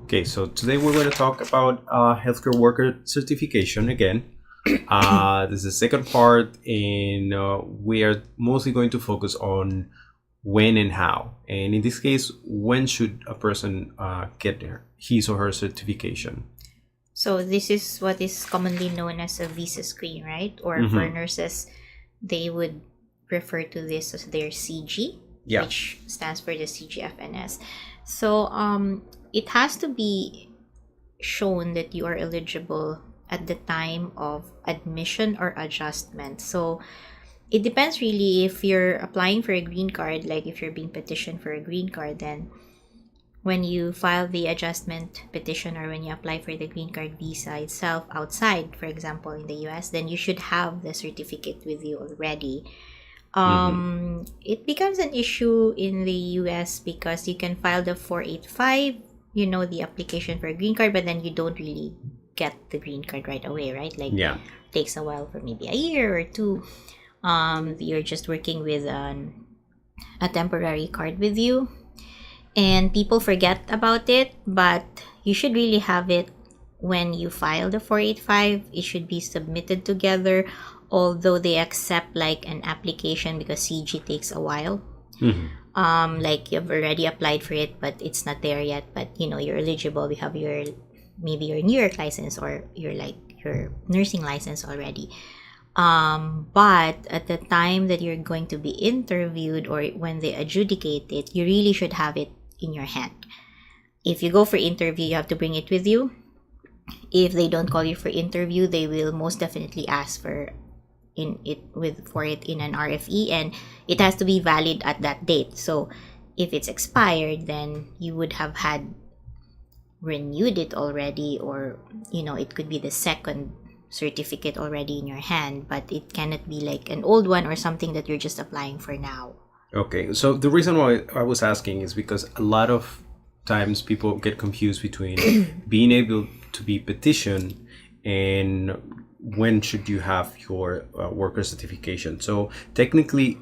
Okay, so today we're going to talk about healthcare worker certification again. This is the second part, and we are mostly going to focus on when and how. And in this case, when should a person get his or her certification? So this is what is commonly known as a visa screen, right? Or for nurses, they would refer to this as their CG, which stands for the CGFNS. So it has to be shown that you are eligible at the time of admission or adjustment. So it depends really if you're applying for a green card, like if you're being petitioned for a green card, then when you file the adjustment petition or when you apply for the green card visa itself outside, for example, in the US, then you should have the certificate with you already. It becomes an issue in the US because you can file the 485, the application for a green card, but then you don't really get the green card right away, right? Like, it takes a while for maybe a year or two. You're just working with a temporary card with you, and people forget about it, but you should really have it when you file the 485. It should be submitted together, although they accept like an application because CG takes a while. Like you've already applied for it, but it's not there yet, but you're eligible. We have your maybe your New York license or your nursing license already. But at the time that you're going to be interviewed or when they adjudicate it, you really should have it in your hand. If you go for interview, you have to bring it with you. If they don't call you for interview, they will most definitely ask for it in an RFE, and it has to be valid at that date. So if it's expired, then you would have had renewed it already, or it could be the second certificate already in your hand, but it cannot be like an old one or something that you're just applying for now. Okay, so the reason why I was asking is because a lot of times people get confused between being able to be petitioned and when should you have your worker certification. So technically,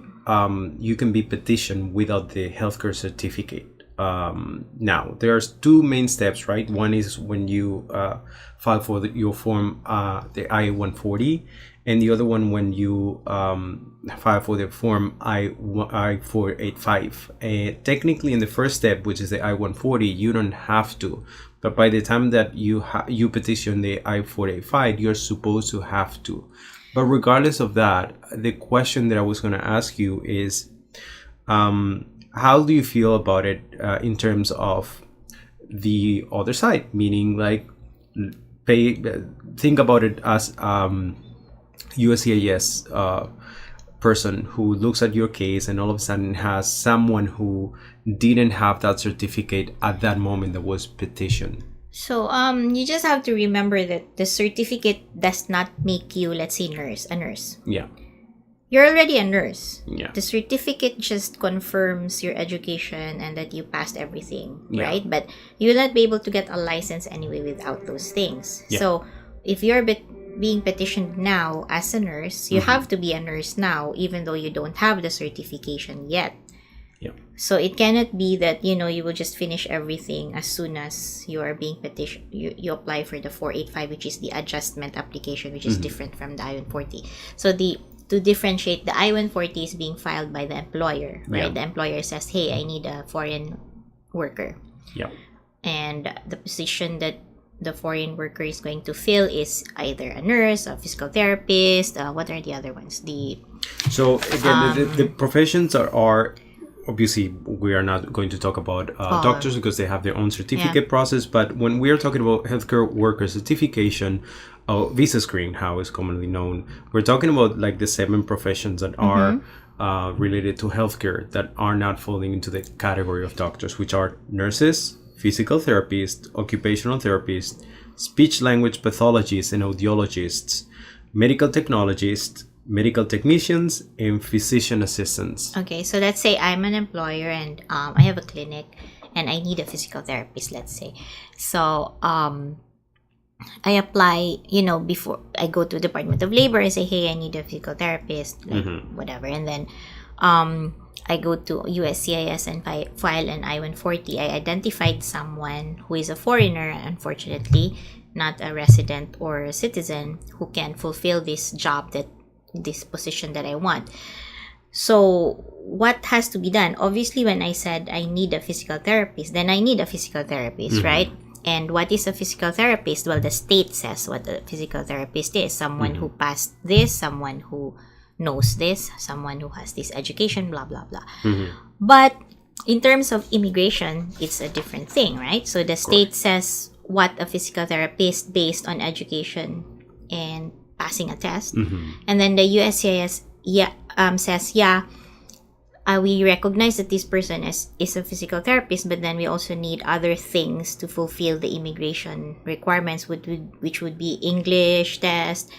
you can be petitioned without the healthcare certificate. Now, there's two main steps, right? One is when you file for your form, the I-140, and the other one when you file for the form I-485. Technically, in the first step, which is the I-140, you don't have to. But by the time that you petition the I-485, you're supposed to have to. But regardless of that, the question that I was going to ask you is, how do you feel about it in terms of the other side? Meaning, like, think about it as USCIS person who looks at your case and all of a sudden has someone who didn't have that certificate at that moment that was petitioned. So you just have to remember that the certificate does not make you, let's say, a nurse. Yeah. You're already a nurse. Yeah. The certificate just confirms your education and that you passed everything, right? But you will not be able to get a license anyway without those things. Yeah. So if you're being petitioned now as a nurse, you have to be a nurse now, even though you don't have the certification yet. Yeah. So it cannot be that, you will just finish everything as soon as you are being petitioned. You apply for the 485, which is the adjustment application, which is different from the I-140. So to differentiate, the I-140 is being filed by the employer, right? Yeah. The employer says, hey, I need a foreign worker. Yeah. And the position that the foreign worker is going to fill is either a nurse, a physical therapist, what are the other ones? So again, the professions are obviously, we are not going to talk about doctors because they have their own certificate process. But when we are talking about healthcare worker certification, visa screen, how it's commonly known, we're talking about like the 7 professions that are related to healthcare that are not falling into the category of doctors, which are nurses, physical therapists, occupational therapists, speech language pathologists and audiologists, medical technologists, medical technicians, and physician assistants. Okay, so let's say I'm an employer and I have a clinic and I need a physical therapist, let's say. So I apply, before I go to Department of Labor, I say, hey, I need a physical therapist, like whatever. And then I go to USCIS and file an I-140. I identified someone who is a foreigner, unfortunately, not a resident or a citizen, who can fulfill this position that I want. So what has to be done? Obviously, when I said I need a physical therapist, then I need a physical therapist, right? And what is a physical therapist? Well, the state says what a physical therapist is. Someone who passed this, someone who knows this, someone who has this education, blah, blah, blah. But in terms of immigration, it's a different thing, right? So the state says what a physical therapist based on education and passing a test. And then the USCIS says, we recognize that this person is a physical therapist, but then we also need other things to fulfill the immigration requirements, which would be English test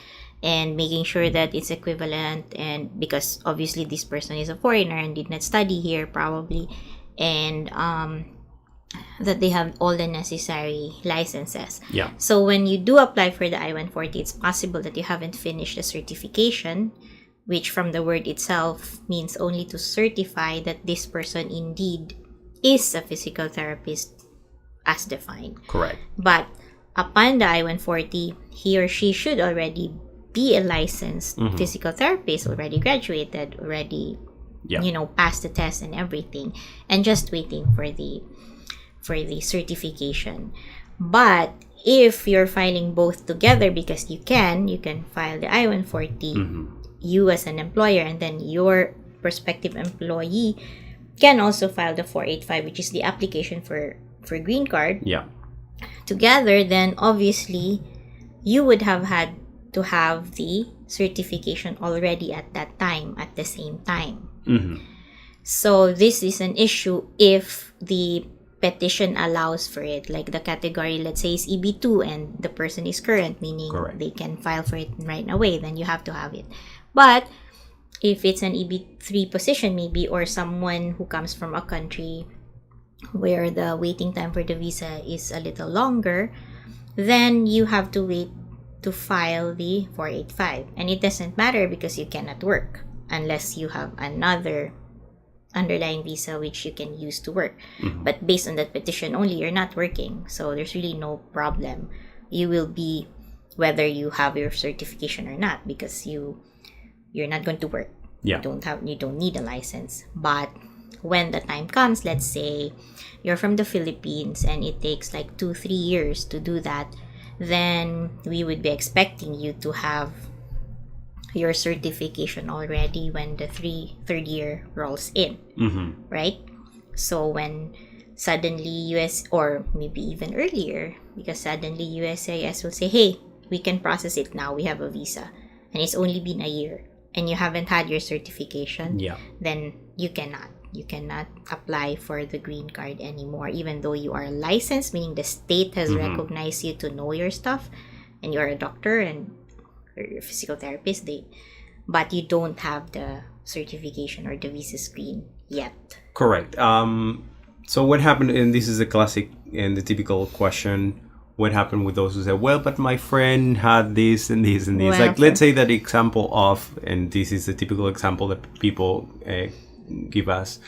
and making sure that it's equivalent, and because obviously this person is a foreigner and did not study here probably, and that they have all the necessary licenses. Yeah. So when you do apply for the I-140, it's possible that you haven't finished the certification, which from the word itself means only to certify that this person indeed is a physical therapist as defined. Correct. But upon the I-140, he or she should already be a licensed physical therapist, already graduated, already passed the test and everything, and just waiting for the certification. But if you're filing both together, because you can file the I-140, you as an employer, and then your prospective employee can also file the 485, which is the application for green card. Yeah. Together, then obviously you would have had to have the certification already at that time, at the same time. So this is an issue if the petition allows for it, like the category, let's say, is EB2 and the person is current, meaning they can file for it right away, then you have to have it. But if it's an EB3 position maybe, or someone who comes from a country where the waiting time for the visa is a little longer, then you have to wait to file the 485. And it doesn't matter because you cannot work unless you have another underlying visa which you can use to work. But based on that petition only, you're not working. So there's really no problem. You will be, whether you have your certification or not, because you're not going to work. Yeah. You don't need a license. But when the time comes, let's say you're from the Philippines and it takes like 2-3 years to do that, then we would be expecting you to have your certification already when the third year rolls in, right? So when suddenly or maybe even earlier, because suddenly USCIS will say, hey, we can process it now, we have a visa, and it's only been a year, and you haven't had your certification, then you cannot apply for the green card anymore, even though you are licensed, meaning the state has recognized you to know your stuff, and you're a doctor and you're a physical therapist, but you don't have the certification or the visa screen yet. Correct. So what happened, and this is a classic and the typical question, what happened with those who say, well, but my friend had this and this and this. Well, like, let's say that example of, and this is a typical example that people give us,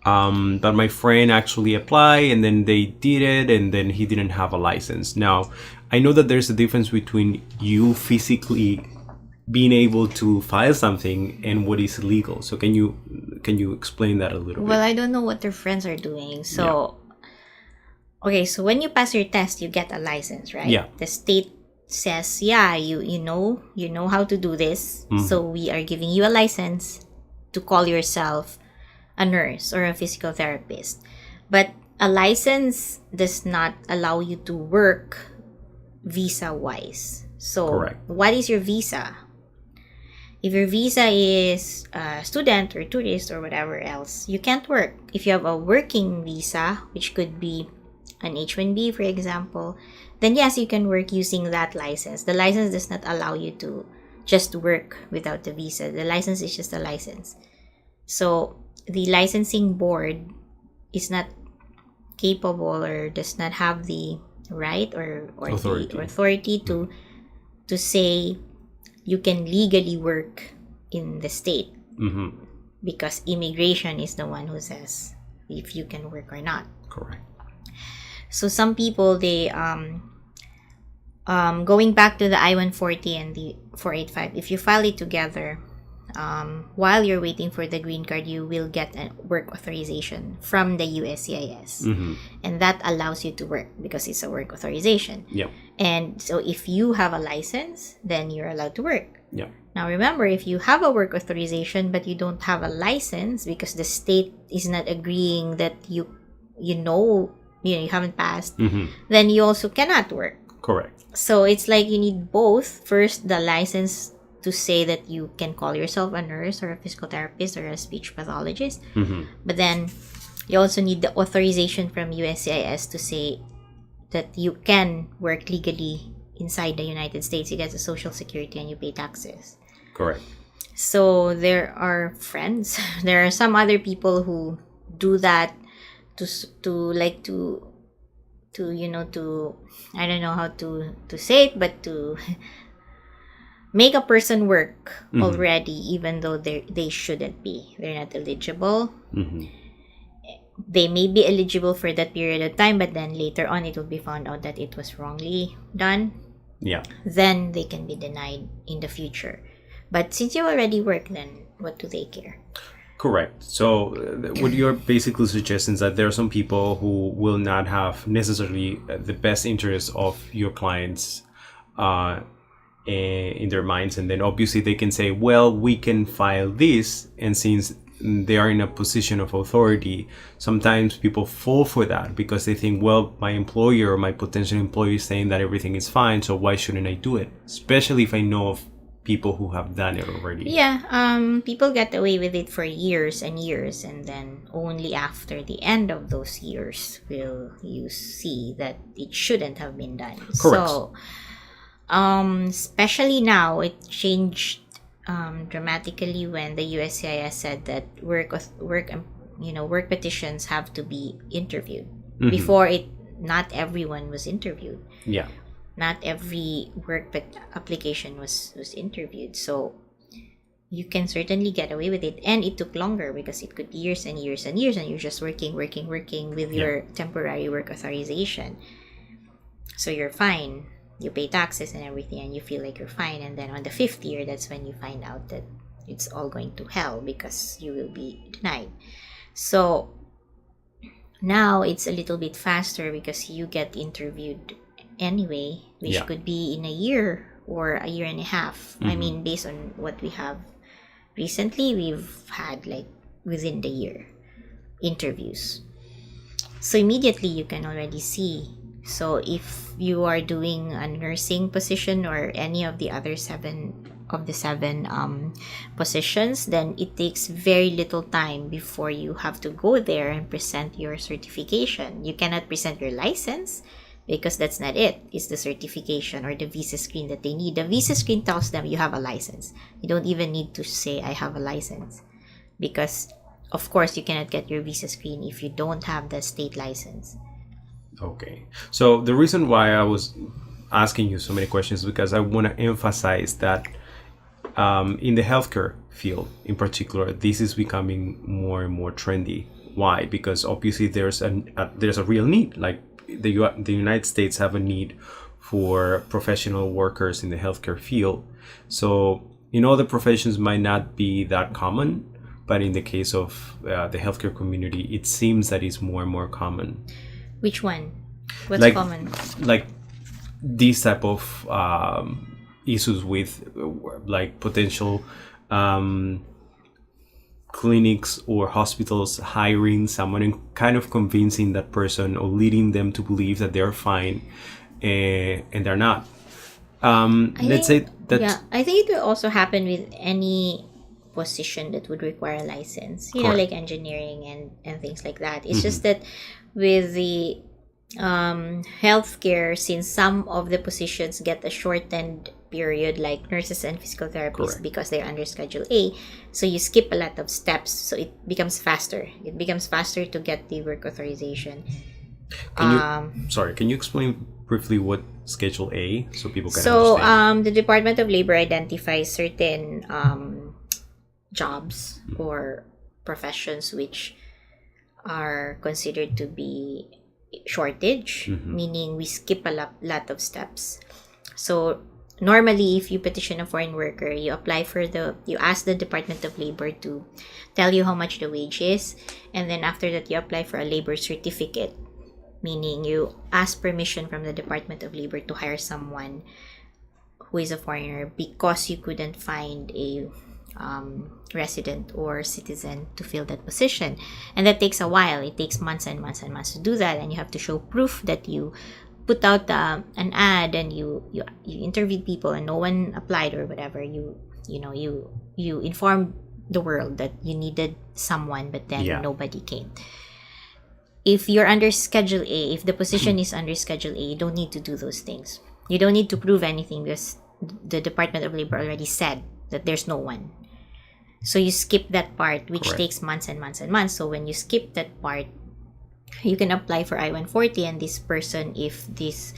but my friend actually applied and then they did it and then he didn't have a license. Now, I know that there's a difference between you physically being able to file something and what is legal. So can you explain that a little bit? Well, I don't know what their friends are doing. So, okay, so when you pass your test, you get a license, right? Yeah. The state says, you know how to do this. So we are giving you a license to call yourself a nurse or a physical therapist. But a license does not allow you to work visa-wise. So what is your visa? If your visa is a student or tourist or whatever else, you can't work. If you have a working visa, which could be an H-1B, for example, then yes, you can work using that license. The license does not allow you to just work without the visa. The license is just a license. So the licensing board is not capable or does not have the right or authority. The authority to say you can legally work in the state. because immigration is the one who says if you can work or not. Correct. So some people, they going back to the I-140 and the 485, if you file it together, while you're waiting for the green card, you will get a work authorization from the USCIS. And that allows you to work because it's a work authorization. Yeah. And so if you have a license, then you're allowed to work. Yeah. Now remember, if you have a work authorization but you don't have a license because the state is not agreeing that you haven't passed, then you also cannot work. Correct. So it's like you need both. First, the license to say that you can call yourself a nurse or a physical therapist or a speech pathologist. But then you also need the authorization from USCIS to say that you can work legally inside the United States. You get the Social Security and you pay taxes. Correct. So there are there are some other people who do that to I don't know how to say it, but to make a person work already, even though they shouldn't be. They're not eligible. They may be eligible for that period of time, but then later on it will be found out that it was wrongly done. Yeah. Then they can be denied in the future. But since you already work, then what do they care? Correct. So what you're basically suggesting is that there are some people who will not have necessarily the best interest of your clients in their minds. And then obviously they can say, well, we can file this. And since they are in a position of authority, sometimes people fall for that because they think, well, my employer or my potential employer is saying that everything is fine, so why shouldn't I do it? Especially if I know of people who have done it already. Yeah, people get away with it for years and years, and then only after the end of those years will you see that it shouldn't have been done. Correct. So, especially now, it changed dramatically when the USCIS said that work petitions have to be interviewed. Before not everyone was interviewed. Yeah. Not every work application was interviewed. So you can certainly get away with it. And it took longer because it could be years and years and years, and you're just working with your temporary work authorization. So you're fine. You pay taxes and everything, and you feel like you're fine. And then on the 5th year, that's when you find out that it's all going to hell because you will be denied. So now it's a little bit faster because you get interviewed anyway, which could be in a year or a year and a half. I mean, based on what we have recently, we've had like within the year interviews. So immediately you can already see. So if you are doing a nursing position or any of the other seven positions, then it takes very little time before you have to go there and present your certification. You cannot present your license because that's not it. It's the certification or the visa screen that they need. The visa screen tells them you have a license. You don't even need to say I have a license because, of course, you cannot get your visa screen if you don't have the state license. Okay. So the reason why I was asking you so many questions is because I want to emphasize that in the healthcare field in particular, this is becoming more and more trendy. Why? Because obviously there's a real need. Like the United States have a need for professional workers in the healthcare field. So in other professions might not be that common, but in the case of the healthcare community, it seems that it's more and more common. Which one? What's common? Like these type of issues with like potential clinics or hospitals hiring someone and kind of convincing that person or leading them to believe that they're fine and they're not. I think it will also happen with any position that would require a license, you know, like engineering and things like that. It's just that with the healthcare, since some of the positions get a shortened period, like nurses and physical therapists, because they're under Schedule A, so you skip a lot of steps, so it becomes faster. It becomes faster to get the work authorization. Can you explain briefly what Schedule A so people can understand? The Department of Labor identifies certain jobs or professions which are considered to be shortage, meaning we skip a lot of steps. So normally, if you petition a foreign worker, you ask the Department of Labor to tell you how much the wage is, and then after that, you apply for a labor certificate, meaning you ask permission from the Department of Labor to hire someone who is a foreigner because you couldn't find a resident or citizen to fill that position, and that takes a while. It takes months and months and months to do that, and you have to show proof that you put out an ad and you interviewed people and no one applied or whatever. You informed the world that you needed someone, but then nobody came. If you're under Schedule A, if the position is under Schedule A, you don't need to do those things. You don't need to prove anything because the Department of Labor already said that there's no one. So you skip that part, which takes months and months and months. So when you skip that part, you can apply for I-140, and this person, if this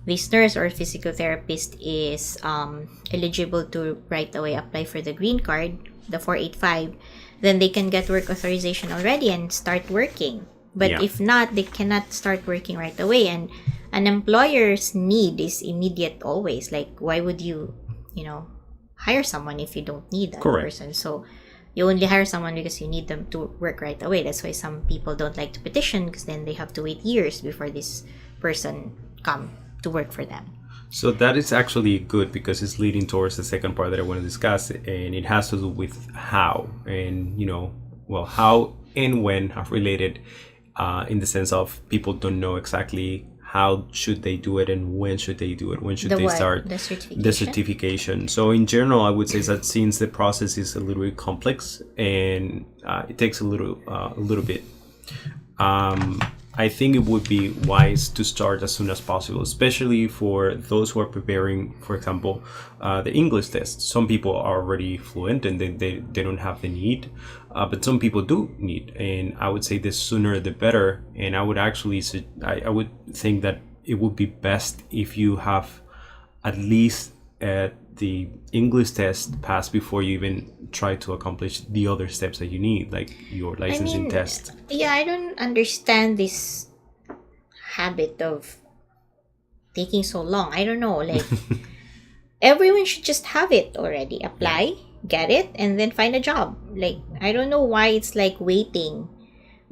nurse or physical therapist is eligible to right away apply for the green card, the 485, then they can get work authorization already and start working. But if not, they cannot start working right away. And an employer's need is immediate always. Like, why would you, hire someone if you don't need that person? So you only hire someone because you need them to work right away. That's why some people don't like to petition, because then they have to wait years before this person come to work for them. So that is actually good, because it's leading towards the second part that I want to discuss, and it has to do with how, and how and when are related, in the sense of people don't know exactly how should they do it and when should they do it, when should they start the certification. So in general, I would say that since the process is a little bit complex and it takes a little bit, I think it would be wise to start as soon as possible, especially for those who are preparing, for example, the English test. Some people are already fluent and they don't have the need, but some people do need. And I would say the sooner the better. And I would actually, I would think that it would be best if you have at least the English test passed before you even try to accomplish the other steps that you need, like your licensing test. Yeah, I don't understand this habit of taking so long. I don't know, like everyone should just have it already. Apply, get it, and then find a job. Like, I don't know why it's like waiting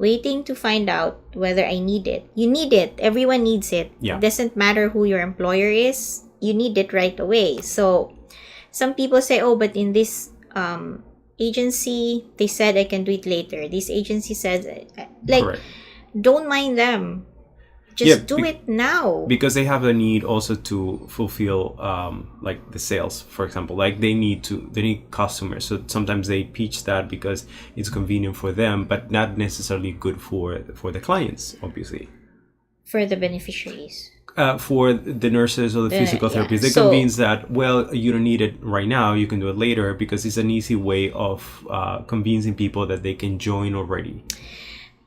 to find out whether I need it. You need it. Everyone needs it. Yeah. It doesn't matter who your employer is. You need it right away. So some people say, oh, but in this agency, they said I can do it later. This agency says, don't mind them. Just do it now. Because they have a need also to fulfill like the sales, for example. Like they need customers. So sometimes they pitch that because it's convenient for them, but not necessarily good for the clients, obviously. For the beneficiaries. For the nurses or the physical therapists, they convince that, well, you don't need it right now, you can do it later, because it's an easy way of convincing people that they can join already.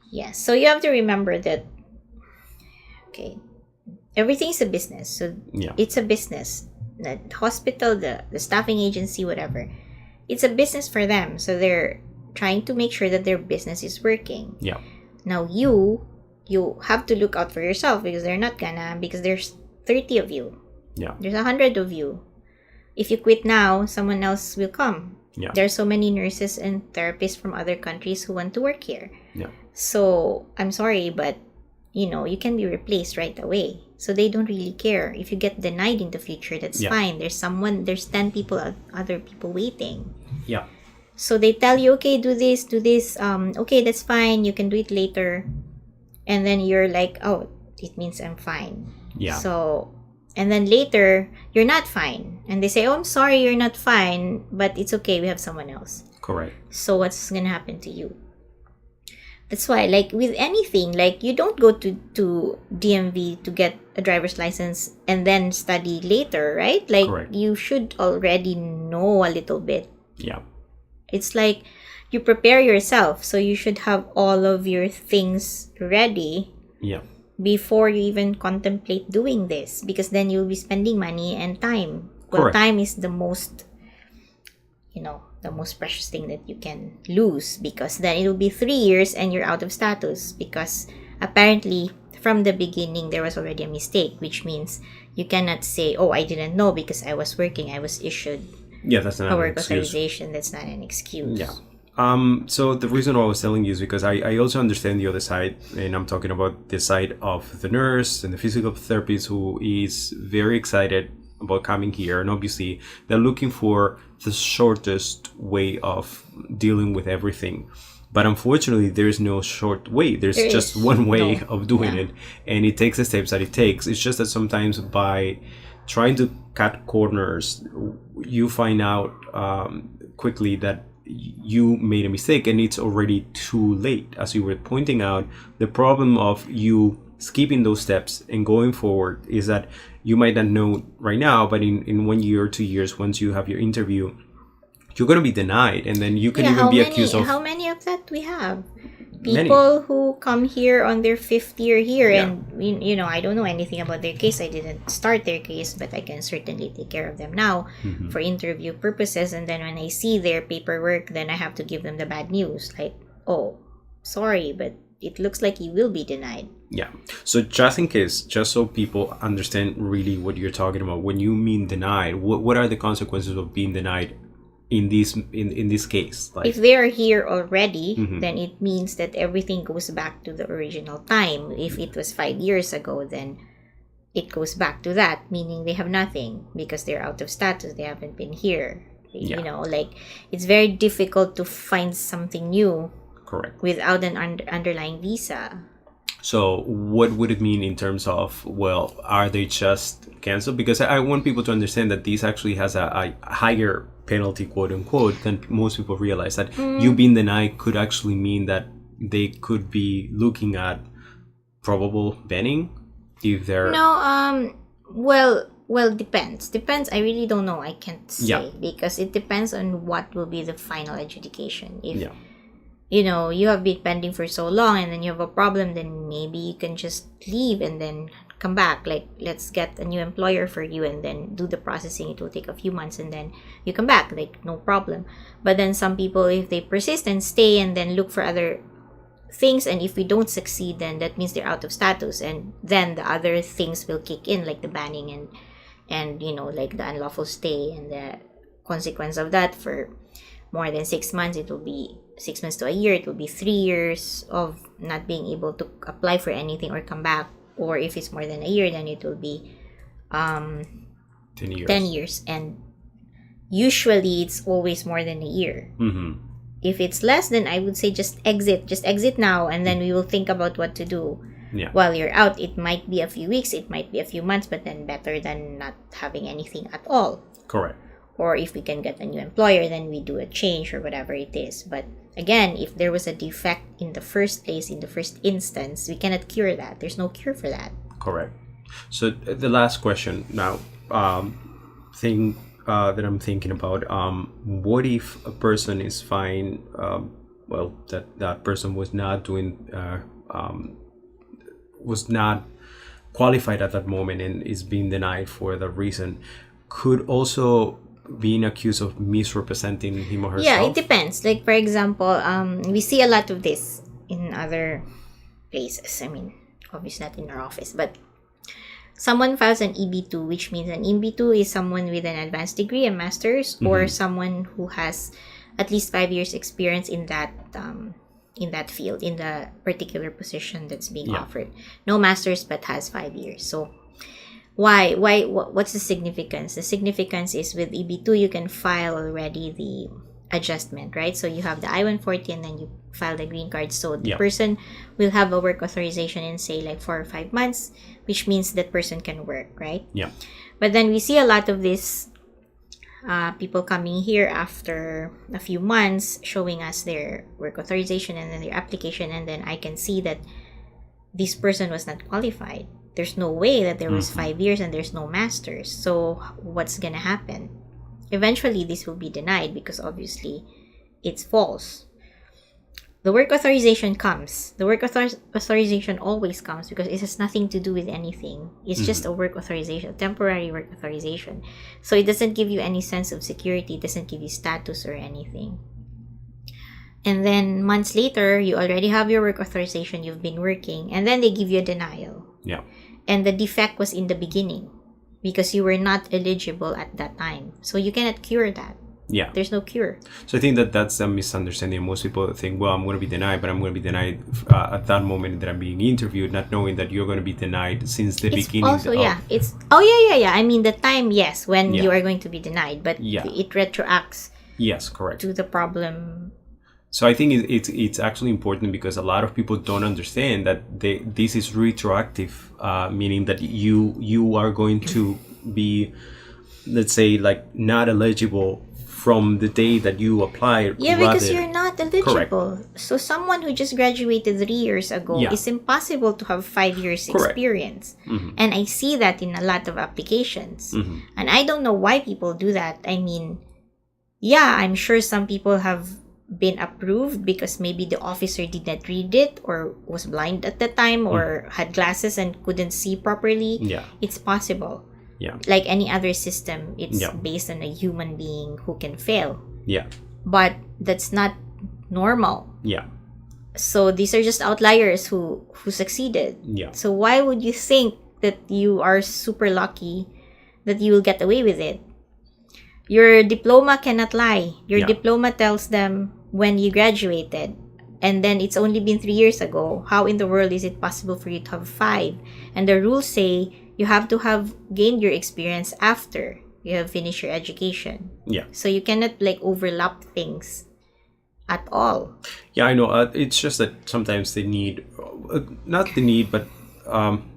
Yes, so you have to remember that, everything's a business. So it's a business. The hospital, the staffing agency, whatever, it's a business for them. So they're trying to make sure that their business is working. Yeah. Now you have to look out for yourself, because they're not gonna, because there's 30 of you. Yeah. There's 100 of you. If you quit now, someone else will come. Yeah. There's so many nurses and therapists from other countries who want to work here. Yeah. So I'm sorry, but you can be replaced right away. So they don't really care. If you get denied in the future, that's fine. There's 10 people, other people waiting. Yeah. So they tell you, okay, do this. Okay, that's fine. You can do it later. And then you're like, oh, it means I'm fine. Yeah. So, and then later, you're not fine. And they say, oh, I'm sorry, you're not fine, but it's okay, we have someone else. Correct. So what's going to happen to you? That's why, like, with anything, like, you don't go to DMV to get a driver's license and then study later, right? Like, correct. You should already know a little bit. Yeah. It's like, you prepare yourself, so you should have all of your things ready before you even contemplate doing this, because then you'll be spending money and time. Well, correct. Time is the most the most precious thing that you can lose, because then it will be 3 years and you're out of status, because apparently from the beginning there was already a mistake, which means you cannot say, oh, I didn't know because I was working, I was issued that's not a an work excuse. authorization. That's not an excuse. Yeah. So the reason why I was telling you is because I also understand the other side, and I'm talking about the side of the nurse and the physical therapist who is very excited about coming here, and obviously they're looking for the shortest way of dealing with everything. But unfortunately, there is no short way. There's just one way of doing it, and it takes the steps that it takes. It's just that sometimes by trying to cut corners, you find out quickly that you made a mistake and it's already too late. As you were pointing out, the problem of you skipping those steps and going forward is that you might not know right now, but in 1 year or 2 years, once you have your interview, you're going to be denied, and then you can even be accused of... How many of that we have? People who come here on their 5th year here, and I don't know anything about their case. I didn't start their case, but I can certainly take care of them now for interview purposes. And then when I see their paperwork, then I have to give them the bad news, like, oh, sorry, but it looks like you will be denied. Yeah. So just in case, just so people understand really what you're talking about, when you mean denied, what are the consequences of being denied in this case? Like, if they are here already, then it means that everything goes back to the original time. If it was 5 years ago, then it goes back to that, meaning they have nothing because they're out of status. They haven't been here. Like, it's very difficult to find something new. Correct. Without an underlying visa. So what would it mean in terms of, well, are they just canceled? Because I want people to understand that this actually has a higher penalty, quote unquote, than most people realize. That you being denied could actually mean that they could be looking at probable banning if they're... No, well, depends. I really don't know. I can't say because it depends on what will be the final adjudication. If you have been pending for so long and then you have a problem, then maybe you can just leave and then come back. Like, let's get a new employer for you and then do the processing. It will take a few months and then you come back. Like, no problem. But then some people, if they persist and stay and then look for other things, and if we don't succeed, then that means they're out of status, and then the other things will kick in, like the banning and like the unlawful stay, and the consequence of that for more than 6 months, it will be 6 months to a year. It will be 3 years of not being able to apply for anything or come back. Or if it's more than a year, then it will be 10 years. And usually it's always more than a year. If it's less, then I would say just exit now, and then we will think about what to do while you're out. It might be a few weeks, it might be a few months, but then better than not having anything at all. Correct. Or if we can get a new employer, then we do a change or whatever it is. But again, if there was a defect in the first place, in the first instance, we cannot cure that. There's no cure for that. Correct. So the last question now, that I'm thinking about, what if a person is fine, that person was not doing, was not qualified at that moment and is being denied for that reason, could also being accused of misrepresenting him or herself? Yeah, it depends. Like, for example, we see a lot of this in other places. I mean, obviously not in our office, but someone files an EB2, which means an EB2 is someone with an advanced degree, a master's, or someone who has at least 5 years experience in that field, in the particular position that's being offered. No master's, but has 5 years. So what's the significance? The significance is with EB2, you can file already the adjustment, right? So you have the I-140 and then you file the green card. So the person will have a work authorization in, say, like 4 or 5 months, which means that person can work, right? Yeah. But then we see a lot of this people coming here after a few months showing us their work authorization and then their application, and then I can see that this person was not qualified. There's no way that there was 5 years and there's no master's. So what's gonna happen? Eventually this will be denied because obviously it's false. The work authorization comes. The work authorization always comes because it has nothing to do with anything. It's just a work authorization, temporary work authorization. So it doesn't give you any sense of security. It doesn't give you status or anything. And then months later, you already have your work authorization. You've been working. And then they give you a denial. Yeah. And the defect was in the beginning because you were not eligible at that time. So you cannot cure that. Yeah. There's no cure. So I think that that's a misunderstanding. Most people think, well, I'm going to be denied, but I'm going to be denied at that moment that I'm being interviewed, not knowing that you're going to be denied since the beginning. Also, yeah. I mean, the time, yes, when you are going to be denied, but it retroacts. Yes, correct. To the problem. So I think it's actually important because a lot of people don't understand that this is retroactive, meaning that you are going to be, let's say, like not eligible from the day that you applied. Yeah, because you're not eligible. Correct. So someone who just graduated 3 years ago, it's impossible to have 5 years experience. And I see that in a lot of applications. And I don't know why people do that. I mean, yeah, I'm sure some people have been approved because maybe the officer did not read it or was blind at the time or had glasses and couldn't see properly. Yeah. It's possible. Yeah. Like any other system, it's based on a human being who can fail. Yeah. But that's not normal. Yeah. So these are just outliers who succeeded. Yeah. So why would you think that you are super lucky that you will get away with it? Your diploma cannot lie. Your diploma tells them when you graduated. And then it's only been 3 years ago. How in the world is it possible for you to have 5? And the rules say you have to have gained your experience after you have finished your education. Yeah. So you cannot like overlap things at all. Yeah, I know. It's just that sometimes they need, not the need, but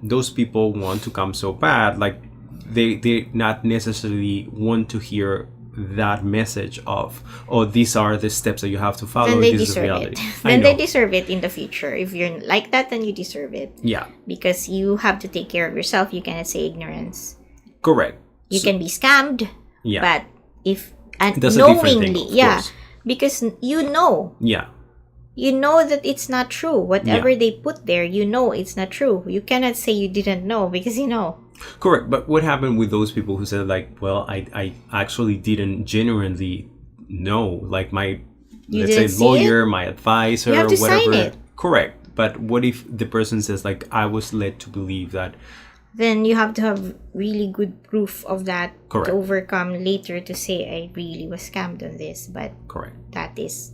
those people want to come so bad. Like they not necessarily want to hear that message of, oh, these are the steps that you have to follow. Then they this deserve is reality. it. Then they deserve it in the future. If you're like that, then you deserve it. Yeah. Because you have to take care of yourself. You cannot say ignorance. Correct. You can be scammed. Yeah. But if that's knowingly, a different thing, because you know. Yeah. You know that it's not true. Whatever they put there, you know it's not true. You cannot say you didn't know because you know. Correct. But what happened with those people who said like, well, I actually didn't genuinely know, like my, let's say, lawyer, my advisor, you have to whatever. Sign it. Correct. But what if the person says like, I was led to believe that? Then you have to have really good proof of that. Correct. To overcome later to say I really was scammed on this. But correct. That is,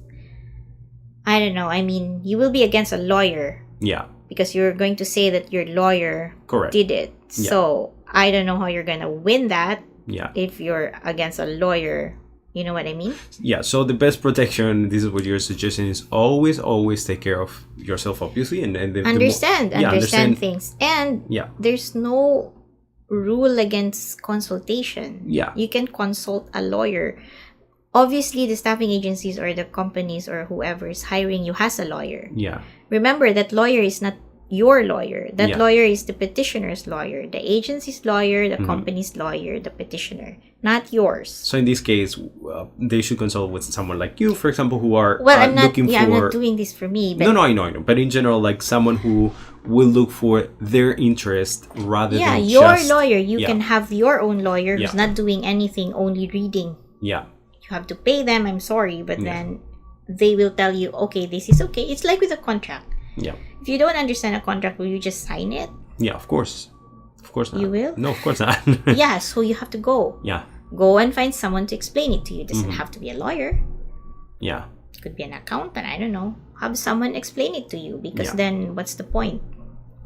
I don't know. I mean, you will be against a lawyer. Yeah. Because you're going to say that your lawyer did it. Yeah. So I don't know how you're going to win that. Yeah. If you're against a lawyer. You know what I mean? Yeah. So the best protection, this is what you're suggesting, is always take care of yourself, obviously, and understand things. And there's no rule against consultation. Yeah. You can consult a lawyer. Obviously, the staffing agencies or the companies or whoever is hiring you has a lawyer. Yeah. Remember, that lawyer is not your lawyer. That lawyer is the petitioner's lawyer, the agency's lawyer, the company's lawyer, the petitioner, not yours. So in this case, they should consult with someone like you, for example, who are I'm not doing this for me. But no, I know. But in general, like someone who will look for their interest rather than your lawyer. You can have your own lawyer who's not doing anything, only reading. Yeah. You have to pay them. I'm sorry, but then they will tell you, okay, this is okay. It's like with a contract. Yeah. If you don't understand a contract, will you just sign it? Yeah, of course. Of course not. You will? No, of course not. Yeah, so you have to go. Yeah. Go and find someone to explain it to you. It doesn't have to be a lawyer. Yeah. It could be an accountant. I don't know. Have someone explain it to you because then what's the point?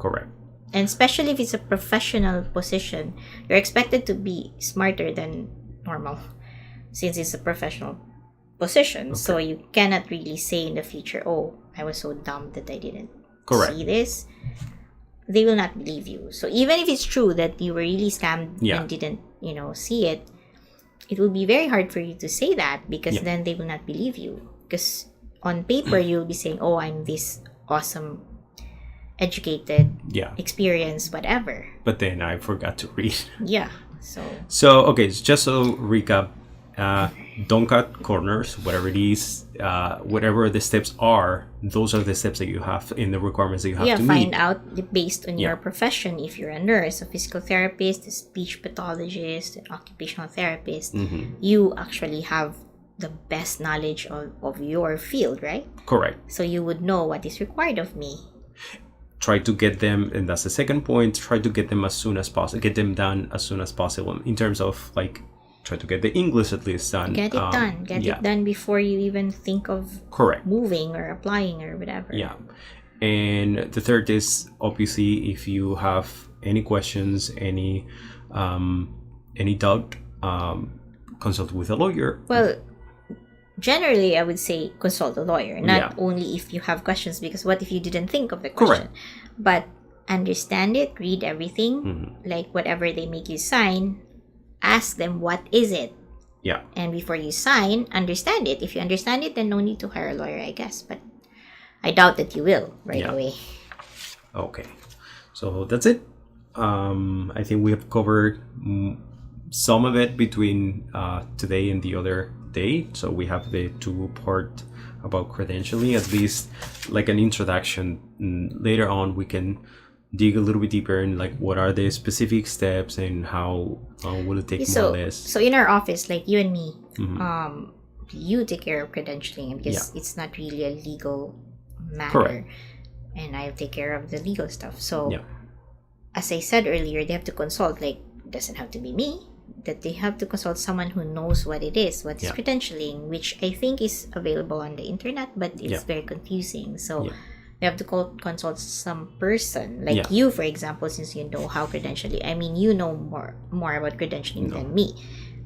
Correct. And especially if it's a professional position, you're expected to be smarter than normal since it's a professional position. Okay. So you cannot really say in the future, oh, I was so dumb that I didn't see this. They will not believe you. So even if it's true that you were really scammed and didn't, see it, it will be very hard for you to say that because then they will not believe you. Because on paper, you'll be saying, oh, I'm this awesome, educated, experienced, whatever. But then I forgot to read. Yeah. So okay, just so recap, don't cut corners. Whatever it is, whatever the steps are, those are the steps that you have in the requirements that you have to meet. Find out based on your profession. If you're a nurse, a physical therapist, a speech pathologist, an occupational therapist, you actually have the best knowledge of your field, right? Correct. So you would know what is required of me. Try to get them, and that's the second point, try to get them as soon as possible, get them done as soon as possible, in terms of like try to get the English at least done. Get it done before you even think of moving or applying or whatever. Yeah. And the third is, obviously, if you have any questions, any doubt, consult with a lawyer. Well, generally, I would say consult a lawyer, not only if you have questions, because what if you didn't think of the question? Correct. But understand it, read everything, like whatever they make you sign, ask them what is it. Yeah. And before you sign, understand it. If you understand it, then no need to hire a lawyer, I guess. But I doubt that you will right away. Okay. So that's it. I think we have covered some of it between today and the other day. So we have the two-part about credentialing, at least like an introduction. Later on, we can dig a little bit deeper in like what are the specific steps and how will it take more or less. So in our office, like you and me, you take care of credentialing because it's not really a legal matter. Correct. And I'll take care of the legal stuff. So as I said earlier, they have to consult, like, it doesn't have to be me, that they have to consult someone who knows what it is, what is credentialing, which I think is available on the internet, but it's very confusing. So they have to consult some person, like you, for example, since you know how credentialing, I mean, you know more about credentialing than me.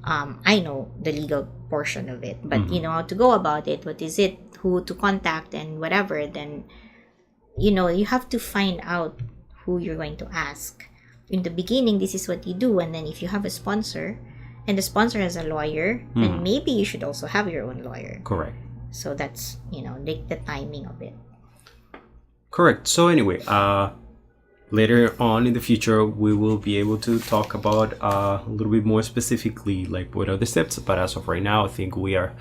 I know the legal portion of it, but you know how to go about it, what is it, who to contact and whatever. Then, you know, you have to find out who you're going to ask. In the beginning, this is what you do, and then if you have a sponsor and the sponsor has a lawyer, then maybe you should also have your own lawyer. Correct. So that's, you know, like the timing of it. Correct. So anyway, later on in the future, we will be able to talk about a little bit more specifically, like what are the steps. But as of right now, I think we are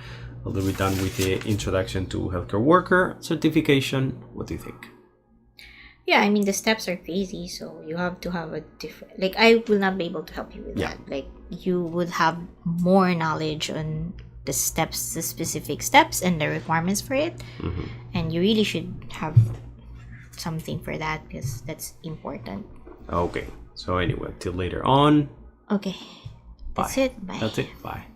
a little bit done with the introduction to healthcare worker certification. What do you think? Yeah, I mean, the steps are crazy, so you have to have a different... Like, I will not be able to help you with that. Like, you would have more knowledge on the steps, the specific steps and the requirements for it. And you really should have something for that because that's important. Okay. So anyway, till later on. Okay. That's it. Bye. That's it. Bye.